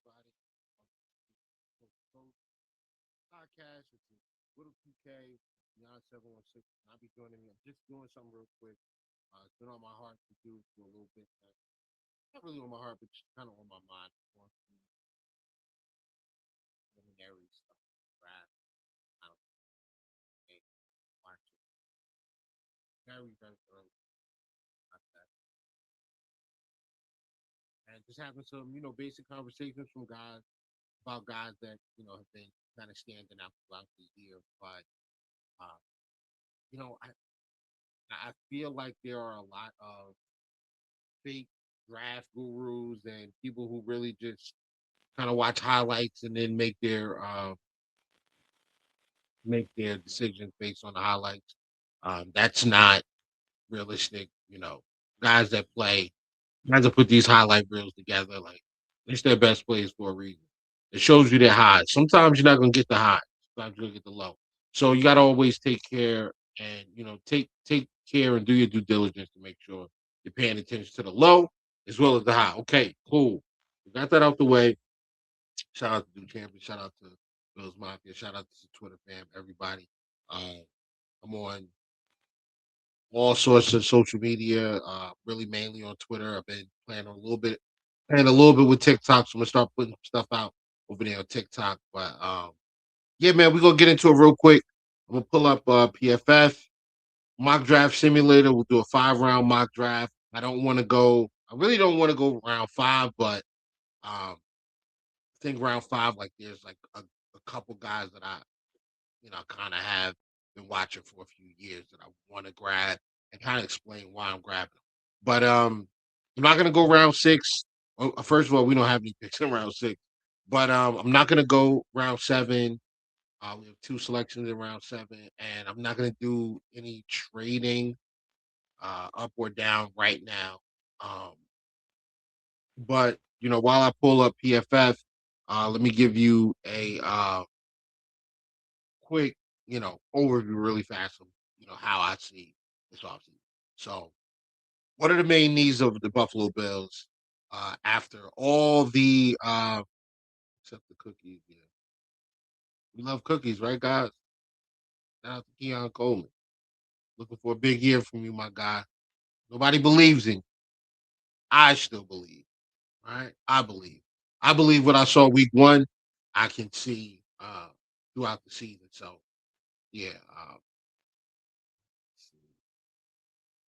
everybody. Podcast. It's a little PK, Beyond 716. I'll be joining me. I'm just doing something real quick. It's been on my heart to do for a little bit. Not really on my heart, but just kind of on my mind. Going through preliminary stuff. Draft. I don't know. Watch it. Very, very early. Not that. And just having some, basic conversations from guys about guys that, have been kind of standing out throughout the year. But, uh, I feel like there are a lot of fake draft gurus and people who really just kind of watch highlights and then make their decisions based on the highlights. That's not realistic. Guys that play, guys that put these highlight reels together, like it's their best plays for a reason. It shows you their highs. Sometimes you're not gonna get the high. Sometimes you're gonna get the low. So you gotta always take care and take care and do your due diligence to make sure you're paying attention to the low as well as the high. Okay, cool. We got that out the way. Shout out to Duke Champion. Shout out to Bills Mafia. Shout out to the Twitter fam, everybody. I'm on all sorts of social media, really mainly on Twitter. I've been playing a little bit with TikTok, so I'm gonna start putting stuff out over there on TikTok. But yeah, man, we're gonna get into it real quick. I'm gonna pull up PFF mock draft simulator. We'll do a 5 round mock draft. I really don't want to go round five, but I think round five, like there's like a couple guys that I kind of have been watching for a few years that I want to grab and kind of explain why I'm grabbing them. But I'm not gonna go round six. First of all, we don't have any picks in round six. But I'm not gonna go round seven. We have two selections in round seven, and I'm not gonna do any trading up or down right now. Um, but while I pull up PFF, let me give you a quick, overview really fast of, how I see this offseason. So, what are the main needs of the Buffalo Bills after all the except the cookies? Yeah, we love cookies, right, guys? Shout out to Keon Coleman. Looking for a big year from you, my guy. Nobody believes in you. I still believe, right? I believe. I believe what I saw week one, I can see throughout the season. So, yeah, it's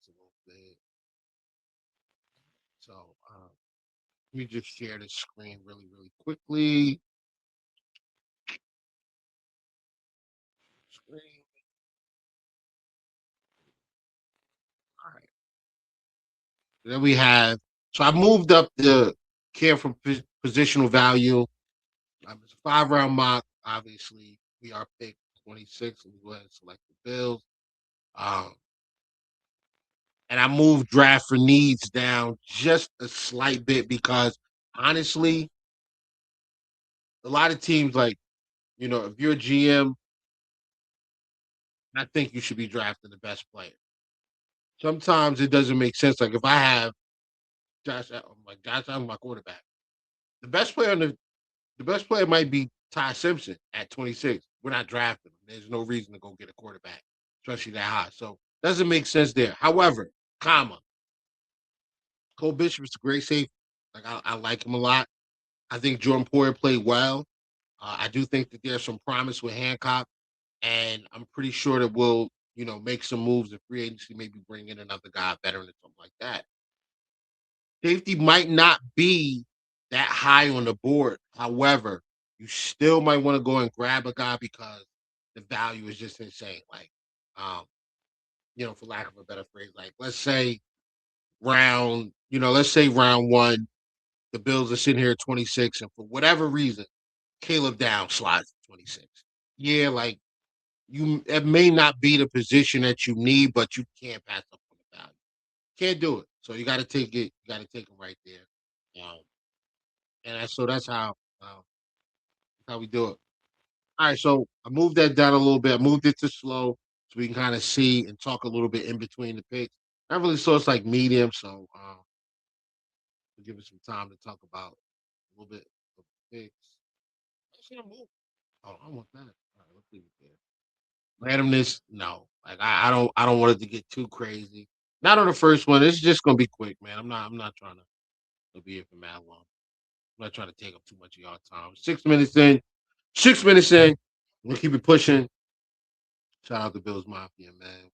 a little bit. So, let me just share this screen really, really quickly. Screen. All right. Then we have. So I moved up the care from positional value. It's a 5 round mock. Obviously, we are pick 26. Let me go ahead and select the Bills. Um, and I moved draft for needs down just a slight bit because honestly, a lot of teams like if you're a GM, I think you should be drafting the best player. Sometimes it doesn't make sense. Like if I have Josh Allen, my quarterback, the best player on the best player might be Ty Simpson at 26. We're not drafting him. There's no reason to go get a quarterback, especially that high. So doesn't make sense there. However, Cole Bishop is a great safety. Like I like him a lot. I think Jordan Poyer played well. I do think that there's some promise with Hancock, and I'm pretty sure that we'll, make some moves in free agency, maybe bring in another guy, veteran or something like that. Safety might not be that high on the board. However, you still might want to go and grab a guy because the value is just insane. Like, um, for lack of a better phrase, like let's say round one, the Bills are sitting here at 26, and for whatever reason, Caleb Down slides to 26. Yeah, like it may not be the position that you need, but you can't pass up on the value. Can't do it. So you got to take it. You got to take them right there. So that's how we do it. All right, so I moved that down a little bit. I moved it to slow so we can kind of see and talk a little bit in between the picks. Not really so it's like medium, so we'll give it some time to talk about a little bit Picks. Actually, I'm moving. Oh, I want that. All right, let's leave it there. Randomness, no. Like I don't want it to get too crazy. Not on the first one. It's just gonna be quick, man. I'm not trying to be here for mad long. I'm not trying to take up too much of y'all time. 6 minutes in. 6 minutes in. We'll keep it pushing. Shout out to Bills Mafia, man.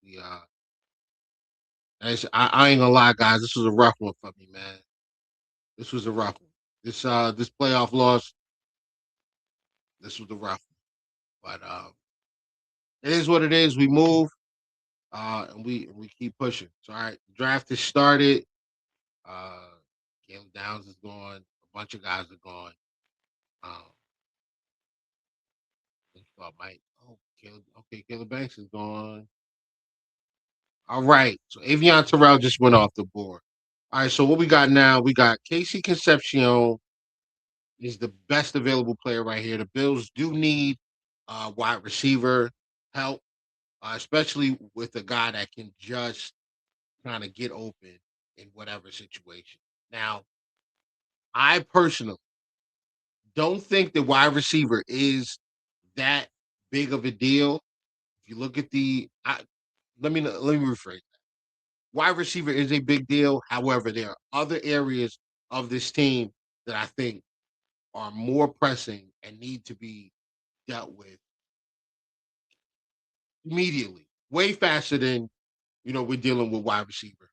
I ain't gonna lie, guys. This was a rough one for me, man. This was a rough one. This playoff loss. This was a rough one. But it is what it is. We move, and we keep pushing. So all right, the draft has started. Uh, Caleb Downs is gone. A bunch of guys are gone. Um, I thought Mike. Oh, Caleb. Okay, Caleb Banks is gone. All right. So Avion Terrell just went off the board. All right. So what we got now? We got Casey Concepcion is the best available player right here. The Bills do need wide receiver help, especially with a guy that can just kind of get open in whatever situation. Now, I personally don't think the wide receiver is that big of a deal. If you look at let me rephrase. Wide receiver is a big deal. However, there are other areas of this team that I think are more pressing and need to be dealt with immediately, way faster than we're dealing with wide receiver.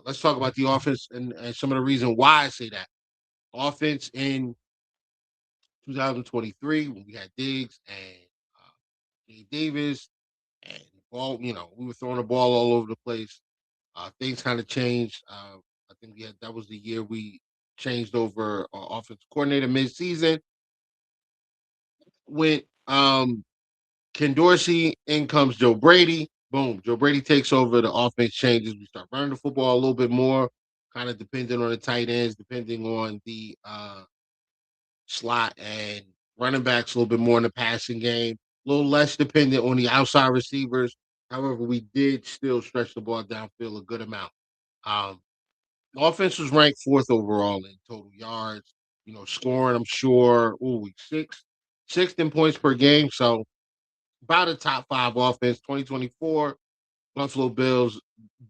Let's talk about the offense and some of the reason why I say that. Offense in 2023 when we had Diggs and Gabe Davis and ball, we were throwing the ball all over the place. Things kind of changed. I think that was the year we changed over our offensive coordinator mid-season. Went Ken Dorsey, in comes Joe Brady. Boom, Joe Brady takes over. The offense changes. We start running the football a little bit more, kind of depending on the tight ends, depending on the slot and running backs a little bit more in the passing game, a little less dependent on the outside receivers. However, we did still stretch the ball downfield a good amount. Um, The offense was ranked fourth overall in total yards. Scoring, I'm sure, sixth in points per game. So about a top five offense. 2024 Buffalo Bills,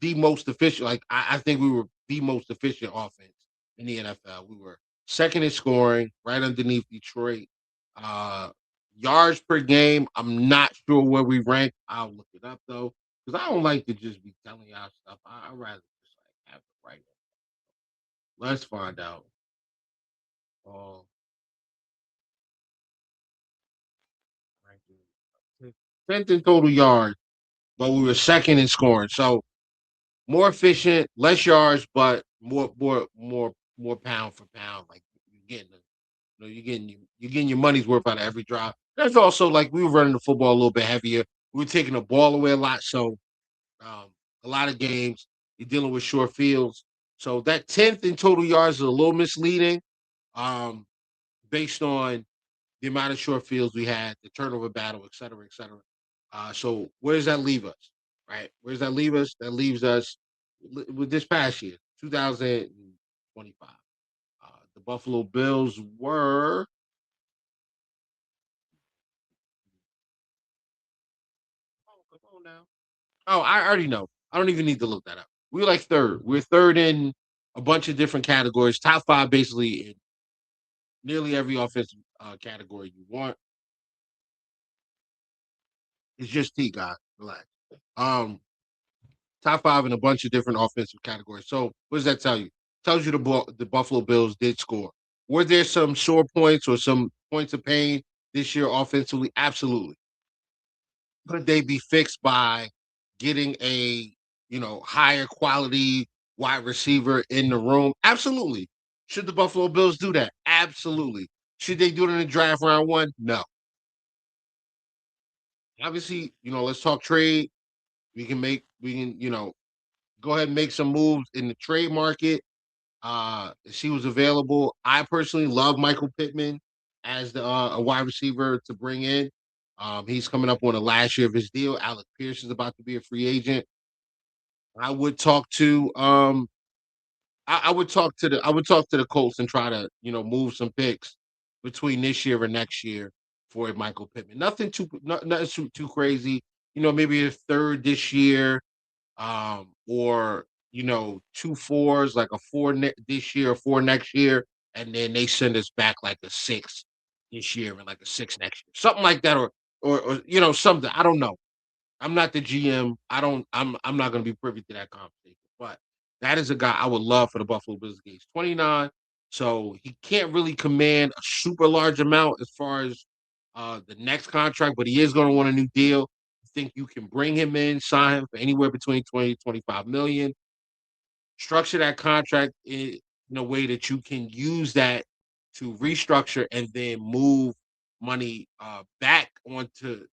the most efficient. Like I think we were the most efficient offense in the NFL. We were second in scoring, right underneath Detroit. Uh, Yards per game, I'm not sure where we rank. I'll look it up though, because I don't like to just be telling y'all stuff. I'd rather just like have it right. Let's find out. Uh, 10th in total yards, but we were second in scoring. So more efficient, less yards, but more pound for pound. Like you're getting, you're getting your money's worth out of every drive. That's also like we were running the football a little bit heavier. We were taking the ball away a lot, so um, a lot of games you're dealing with short fields. So that 10th in total yards is a little misleading, um, based on the amount of short fields we had, the turnover battle, et cetera, et cetera. So where does that leave us? Right? Where does that leave us? That leaves us with this past year, 2025. The Buffalo Bills were. Oh, come on now. Oh, I already know. I don't even need to look that up. We were like third. We're third in a bunch of different categories. Top five, basically, in nearly every offensive category you want. It's just T, guys. Relax. Um, Top five in a bunch of different offensive categories. So what does that tell you? Tells you the Buffalo Bills did score. Were there some sore points or some points of pain this year offensively? Absolutely. Could they be fixed by getting a higher quality wide receiver in the room? Absolutely. Should the Buffalo Bills do that? Absolutely. Should they do it in the draft round one? No. Obviously, let's talk trade. We can go ahead and make some moves in the trade market. She was available. I personally love Michael Pittman as a wide receiver to bring in. He's coming up on the last year of his deal. Alec Pierce is about to be a free agent. I would talk to I would talk to the Colts and try to move some picks between this year and next year for a Michael Pittman. Nothing too crazy. Maybe a third this year, or two fours, like a this year, a four next year, and then they send us back like a six this year and like a six next year, something like that, or something. I don't know. I'm not the GM. I'm not going to be privy to that conversation. But that is a guy I would love for the Buffalo Bills. He's 29, so he can't really command a super large amount as far as the next contract, but he is going to want a new deal. I think you can bring him in, sign him for anywhere between 20 to 25 million, structure that contract in a way that you can use that to restructure and then move money back onto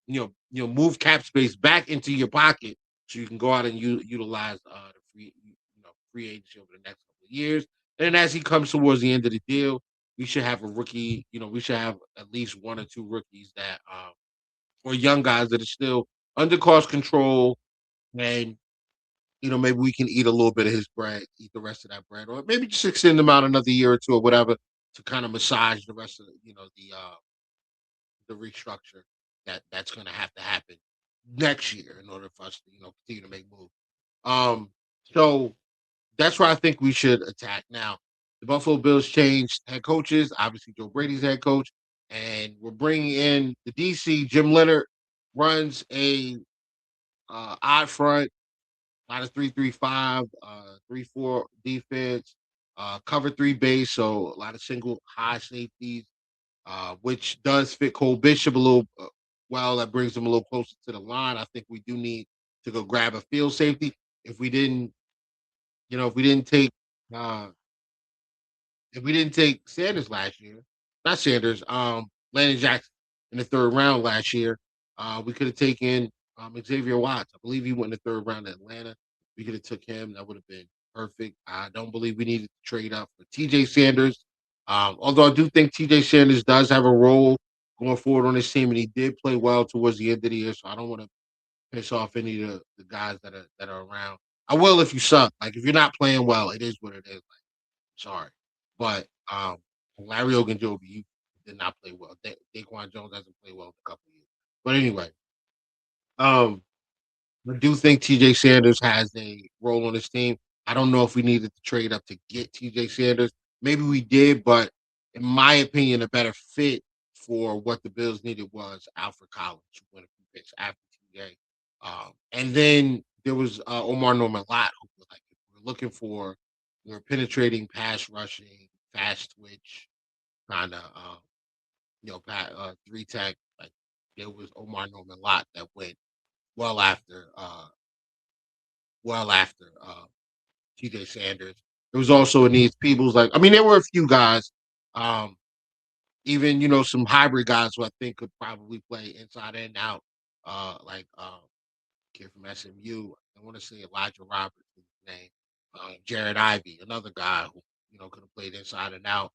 move cap space back into your pocket so you can go out and utilize the free agency over the next couple of years. And as he comes towards the end of the deal, we should have a rookie. We should have at least one or two rookies that or young guys that are still under cost control, and maybe we can eat a little bit of his bread, eat the rest of that bread, or maybe just extend him out another year or two or whatever to kind of massage the rest of the restructure that's going to have to happen next year in order for us to continue to make moves. Um, so that's where I think we should attack. Now, the Buffalo Bills changed head coaches. Obviously, Joe Brady's head coach, and we're bringing in the DC. Jim Leonard runs a odd front, a lot of 3-3-5, 3-4 defense, cover three base, so a lot of single high safeties, which does fit Cole Bishop a little well. That brings him a little closer to the line. I think we do need to go grab a field safety. If we didn't, if we didn't take uh, Sanders last year, not Sanders, Landon Jackson in the third round last year, we could have taken Xavier Watts. I believe he went in the third round in Atlanta. We could have took him. That would have been perfect. I don't believe we needed to trade up for TJ Sanders. Although I do think TJ Sanders does have a role going forward on this team, and he did play well towards the end of the year. So I don't want to piss off any of the guys that are around. I will if you suck. Like if you're not playing well, it is what it is. Sorry. But Larry Ogunjobi, you did not play well. Daquan Jones hasn't played well in a couple of years. But anyway, um, I do think TJ Sanders has a role on this team. I don't know if we needed to trade up to get TJ Sanders. Maybe we did, but in my opinion, a better fit for what the Bills needed was Alfred Collins, who went a few picks after TJ. And then there was Omar Norman Lott, who was like, if we're looking for penetrating, pass rushing, fast twitch, kind of, three tech. Like there was Omar Norman Lott that went well after, uh, well after TJ Sanders. There was also a need Peoples. Like I mean, there were a few guys, um, even some hybrid guys who I think could probably play inside and out, like kid from SMU. I want to say Elijah Roberts is his name. Jared Ivey, another guy who could have played inside and out.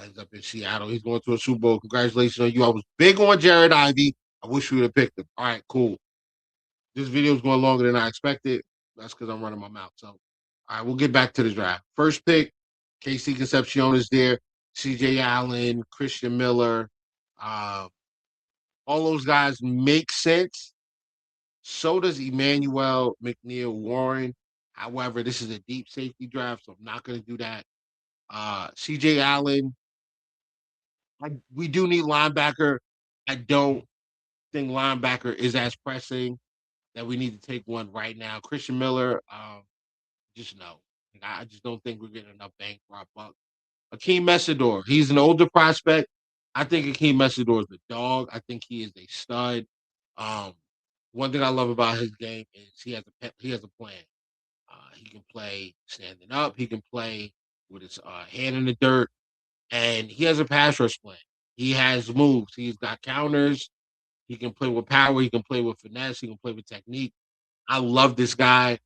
He's up in Seattle. He's going to a Super Bowl. Congratulations on you. I was big on Jared Ivey. I wish we would have picked him. All right, cool. This video is going longer than I expected. That's because I'm running my mouth. So, all right, we'll get back to the draft. First pick, KC Concepcion is there. CJ Allen, Christian Miller. Uh, all those guys make sense. So does Emmanuel McNeil Warren. However, this is a deep safety draft, so I'm not going to do that. CJ Allen, we do need linebacker. I don't think linebacker is as pressing that we need to take one right now. Christian Miller, just no. Like, I just don't think we're getting enough bang for our buck. Akeem Messidor, he's an older prospect. I think Akeem Messidor is a dog. I think he is a stud. Um, One thing I love about his game is he has a plan. He can play standing up. He can play with his hand in the dirt, and he has a pass rush plan. He has moves. He's got counters. He can play with power. He can play with finesse. He can play with technique. I love this guy.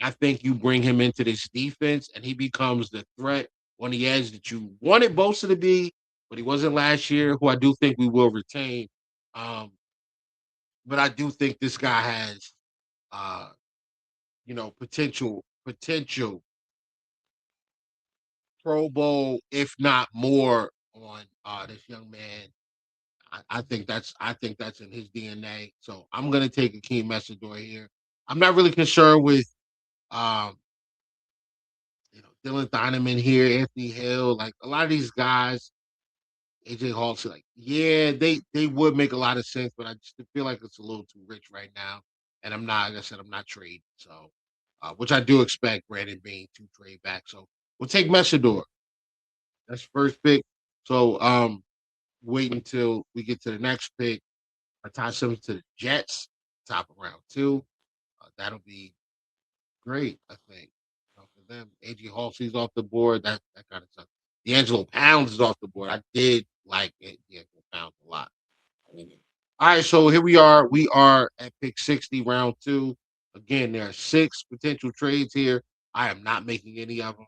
I think you bring him into this defense, and he becomes the threat on the edge that you wanted Bosa to be, but he wasn't last year. Who I do think we will retain. Um, but I do think this guy has, uh, potential Pro Bowl, if not more, on This young man, I think that's in his DNA. So I'm gonna take Akeem Messidor here. I'm not really concerned with um, Dylan Donovan here, Anthony Hill, like a lot of these guys, AJ Hawks, like, yeah, they would make a lot of sense, but I just feel like it's a little too rich right now. And I'm not, like I said, I'm not trading. So which I do expect Brandon Bean to trade back. So we'll take Messidor. That's first pick. So wait until we get to the next pick. Ty Simmons to the Jets, top of round two. That'll be great, I think. For them, AJ Halsey's off the board. That kind of stuff. D'Angelo Pounds is off the board. I did like it, D'Angelo Pounds a lot. All right, so here we are. We are at pick 60, round two. Again, there are six potential trades here. I am not making any of them.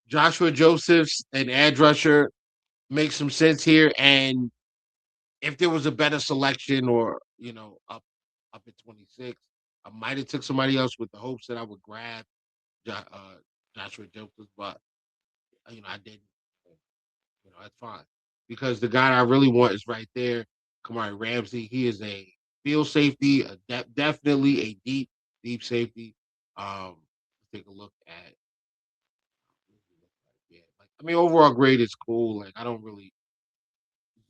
Joshua Josephs and edge rusher makes some sense here. And if there was a better selection or, up at 26, I might have took somebody else with the hopes that I would grab Joshua Josephs, but I didn't. That's fine because the guy I really want is right there, Kamari Ramsey. He is a field safety, definitely a deep safety. Take a look at. Yeah, like I mean, overall grade is cool. Like I don't really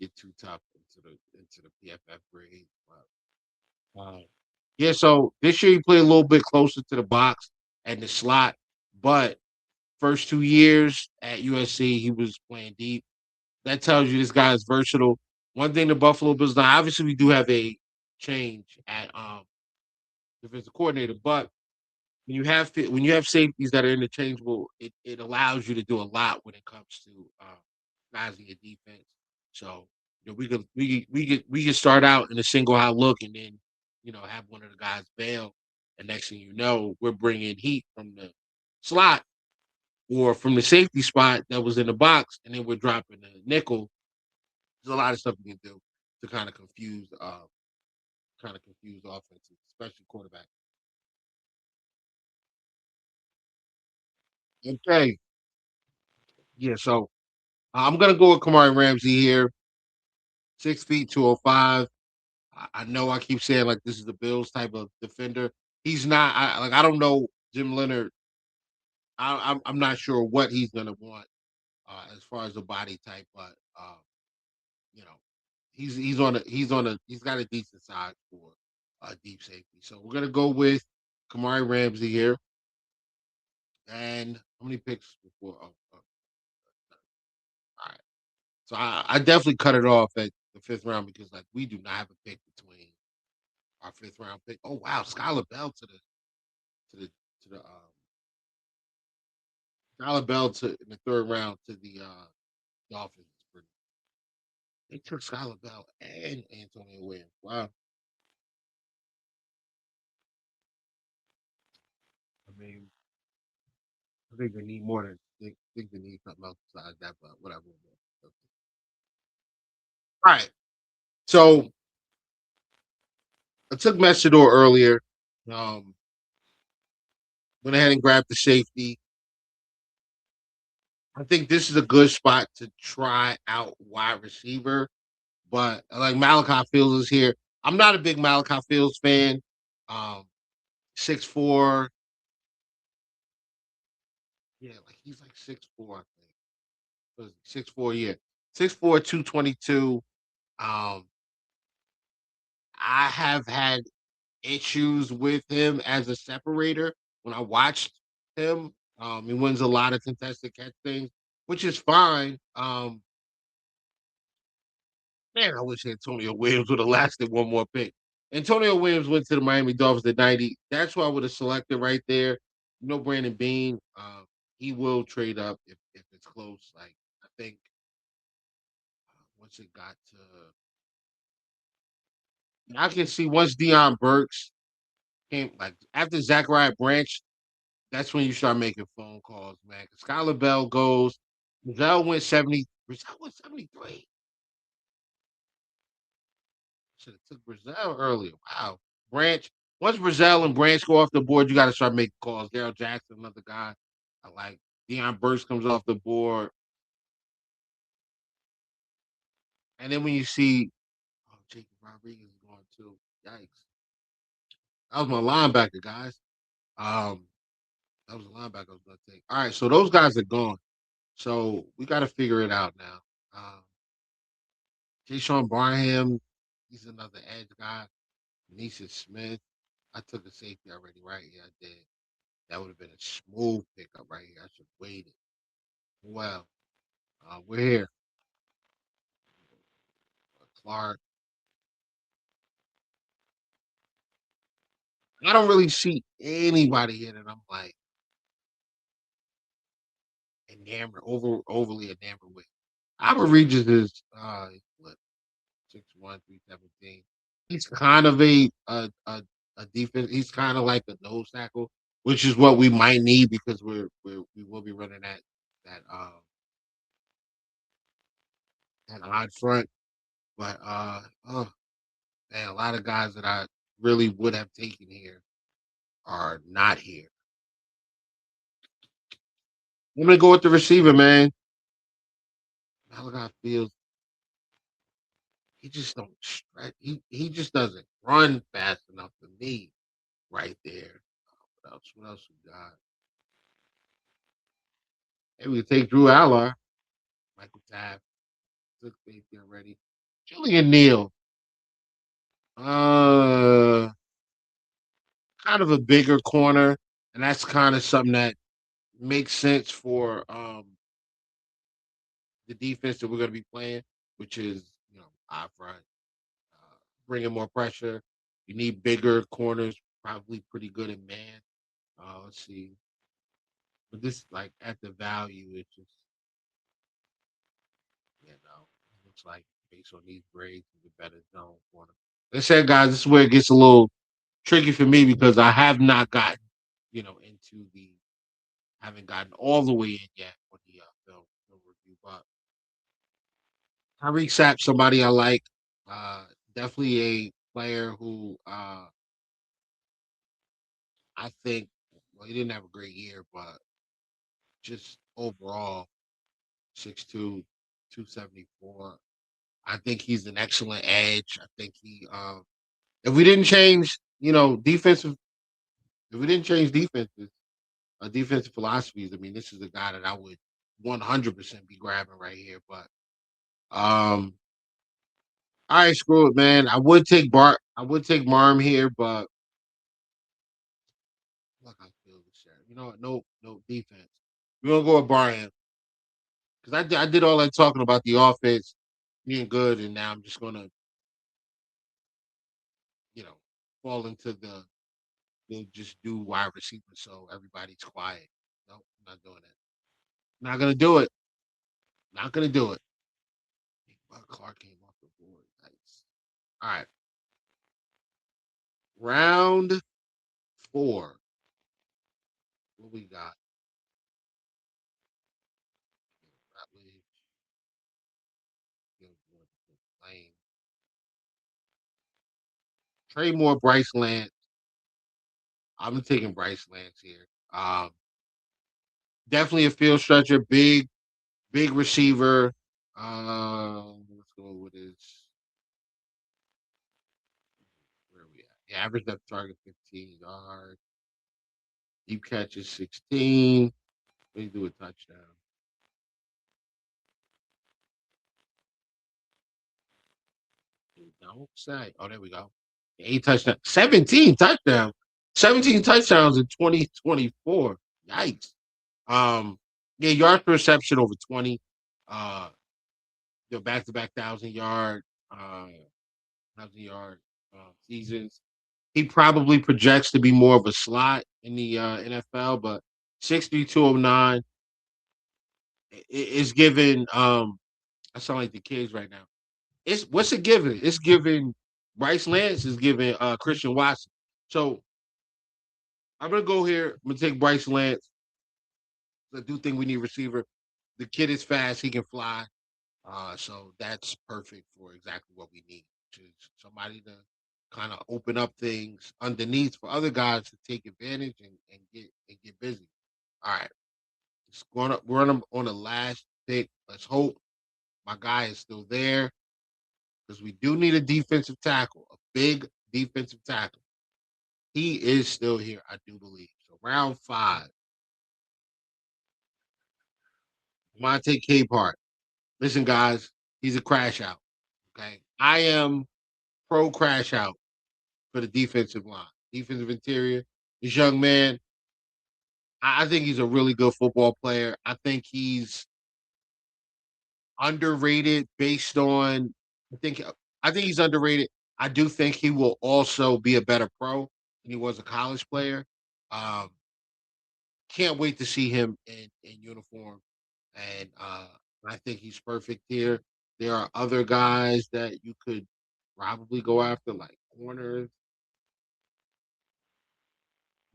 get too tough into the PFF grade, but yeah. So this year he played a little bit closer to the box and the slot, but first 2 years at USC he was playing deep. That tells you this guy is versatile. One thing the Buffalo Bills now, obviously we do have a change at defensive coordinator, but when you have safeties that are interchangeable, it allows you to do a lot when it comes to guys in your defense. So we could start out in a single high look and then have one of the guys bail, and next thing you know, we're bringing heat from the slot or from the safety spot that was in the box, and then we're dropping the nickel. There's a lot of stuff you can do to kind of confuse offenses, especially quarterback. Okay, yeah. So I'm gonna go with Kamari Ramsey here. 6 feet, 205. I know I keep saying like this is the Bills type of defender. He's not. I don't know Jim Leonard. I'm not sure what he's gonna want as far as the body type, but you know, he's got a decent size for deep safety. So we're gonna go with Kamari Ramsey here. And how many picks before? All right. So I definitely cut it off at the fifth round because like we do not have a pick between our fifth round pick. Oh wow, Skylar Bell to the to the Skylar Bell to in the third round to the Dolphins. They took Skylar Bell and Antonio Williams. Wow. I mean, I think they need more than think they need something else besides that, but whatever. All right. So I took Messidor earlier. Um, went ahead and grabbed the safety. I think this is a good spot to try out wide receiver, but like Malachi Fields is here. I'm not a big Malachi Fields fan. Um, 6'4", yeah, like he's like 6'4", I think. 6'4", yeah, 6'4", 222. Um, I have had issues with him as a separator when I watched him. He wins a lot of contested catch things, which is fine. Man, I wish Antonio Williams would have lasted one more pick. Antonio Williams went to the Miami Dolphins at 90. That's who I would have selected right there. No Brandon Bean. He will trade up if it's close. Like I think once it got to I can see once Deion Burks came like after Zachariah Branch, that's when you start making phone calls, man. 'Cause Skylar Bell goes, Brazell went 70. Brazell went 73. Should have took Brazil earlier. Wow. Branch. Once Brazil and Branch go off the board, you got to start making calls. Daryl Jackson, another guy. I like. Deion Burks comes off the board. And then when you see, oh, Jacob Rodriguez is going too. Yikes! That was my linebacker, guys. Um, that was a linebacker I was going to take. All right, so those guys are gone. So we got to figure it out now. Keyshawn Barham, he's another edge guy. Nisha Smith, I took a safety already, right? Yeah, I did. That would have been a smooth pickup right here. I should have waited. Well, we're here. Clark. I don't really see anybody here that I'm like enamored, overly enamored with. Albert Regis is what 6'1", 317. He's kind of a defense. He's kind of like a nose tackle, which is what we might need because we will be running that that odd front. But oh man, a lot of guys that I really would have taken here are not here. I'm gonna go with the receiver, man. Malachi Fields, he just don't stretch. He just doesn't run fast enough for me right there. What else? What else we got? Maybe we can take Drew Aller, Michael Tabb, took safety already. Julian Neal, uh, kind of a bigger corner, and that's kind of something that makes sense for the defense that we're going to be playing, which is high front, bringing more pressure. You need bigger corners, probably pretty good in man. Let's see, but this like at the value, it just it looks like based on these grades, is a better zone corner. Like I said, guys, this is where it gets a little tricky for me because I have not gotten into the haven't gotten all the way in yet with the film review, but Tyreek Sapp, somebody I like. Definitely a player who I think, well, he didn't have a great year, but just overall, 6'2", 274. I think he's an excellent edge. I think if we didn't change, defensive, if we didn't change defenses, defensive philosophies, I mean, this is a guy that I would 100% be grabbing right here. But all right, screw it, man. I would take Marm here, but look, I feel this shit. You know what? No defense. We're gonna go with Barham because I did all that talking about the offense being good, and now I'm just gonna you know fall into the they'll just do wide receiver so everybody's quiet. No, I'm not doing it. Not gonna do it. Not gonna do it. Clark came off the board. Nice. All right, round 4. What we got? Rutledge, Gilmore, Lane, Trey Moore, Bryce Lance. I'm taking Bryce Lance here. Definitely a field stretcher, big receiver. Let's go with his. Where are we at? Yeah, average depth target 15 yards. Deep catches 16. Let me do a touchdown. Don't say. Oh, there we go. 8 touchdowns. 17 touchdowns. 17 touchdowns in 2024. Yikes. Yeah, yards per reception over 20. Uh, back to back 1,000 yard seasons. He probably projects to be more of a slot in the NFL, but 6209 is given. I sound like the kids right now. It's what's it given? It's given. Bryce Lance is giving Christian Watson. So I'm gonna go here. I'm gonna take Bryce Lance. I do think we need receiver. The kid is fast. He can fly. So that's perfect for exactly what we need, which is somebody to kind of open up things underneath for other guys to take advantage and get busy. All right, we're on the last pick. Let's hope my guy is still there. because we do need a defensive tackle, a big defensive tackle. He is still here, I do believe. So round 5, Monte Capehart. Listen, guys, he's a crash out. Okay. I am pro crash out for the defensive line, defensive interior. This young man, I think he's a really good football player. I think he's underrated based on I think I think he's underrated. I do think he will also be a better pro than he was a college player. Um, can't wait to see him in uniform, and I think he's perfect here. There are other guys that you could probably go after, like corners.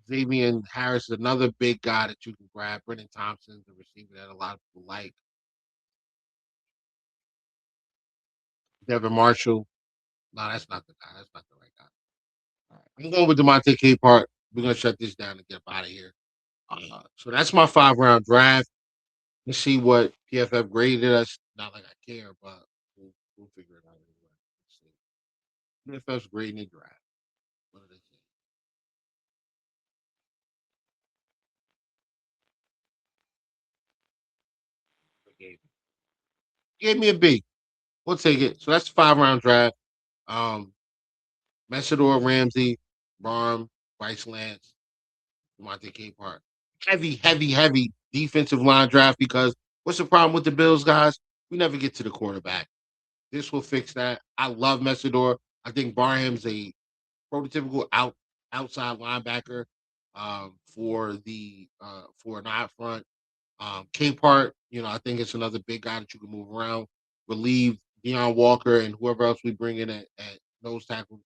Xavier Harris is another big guy that you can grab. Brennan Thompson's a receiver that a lot of people like. Devin Marshall. No, that's not the guy. That's not the right guy. All right. I'm going with Demonte Capehart. We're gonna shut this down and get up out of here. So that's my 5 round draft. Let's see what PFF graded us. Not like I care, but we'll figure it out anyway. Let's see. PFF's grading the draft. What do they say? They gave me a B. We'll take it. So that's the 5 round draft. Um, Messidor, Ramsey, Barm, Bryce Lance, Demonte Capehart. Heavy, heavy, heavy defensive line draft because what's the problem with the Bills, guys? We never get to the quarterback. This will fix that. I love Messidor. I think Barham's a prototypical outside linebacker for an out front. Capehart, I think it's another big guy that you can move around, relieve Deion Walker and whoever else we bring in at nose tackle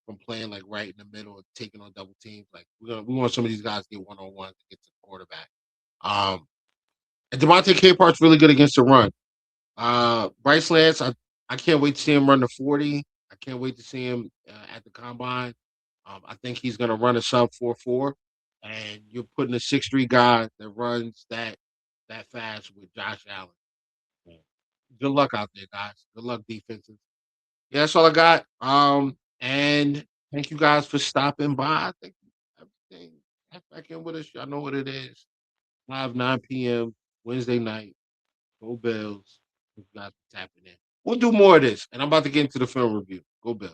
from playing like right in the middle and taking on double teams. Like we want some of these guys to get 1-on-one to get to the quarterback. And Devontae Capehart's really good against the run. Bryce Lance, I can't wait to see him run the 40. I can't wait to see him at the combine. I think he's going to run a sub 4.4, and you're putting a 6'3" guy that runs that fast with Josh Allen. Yeah. Good luck out there, guys. Good luck defenses. Yeah, that's all I got. And thank you guys for stopping by. I think everything. Check back in with us. Y'all know what it is. Live 9 p.m. Wednesday night. Go Bills. You guys for tapping in. We'll do more of this, and I'm about to get into the film review. Go Bills.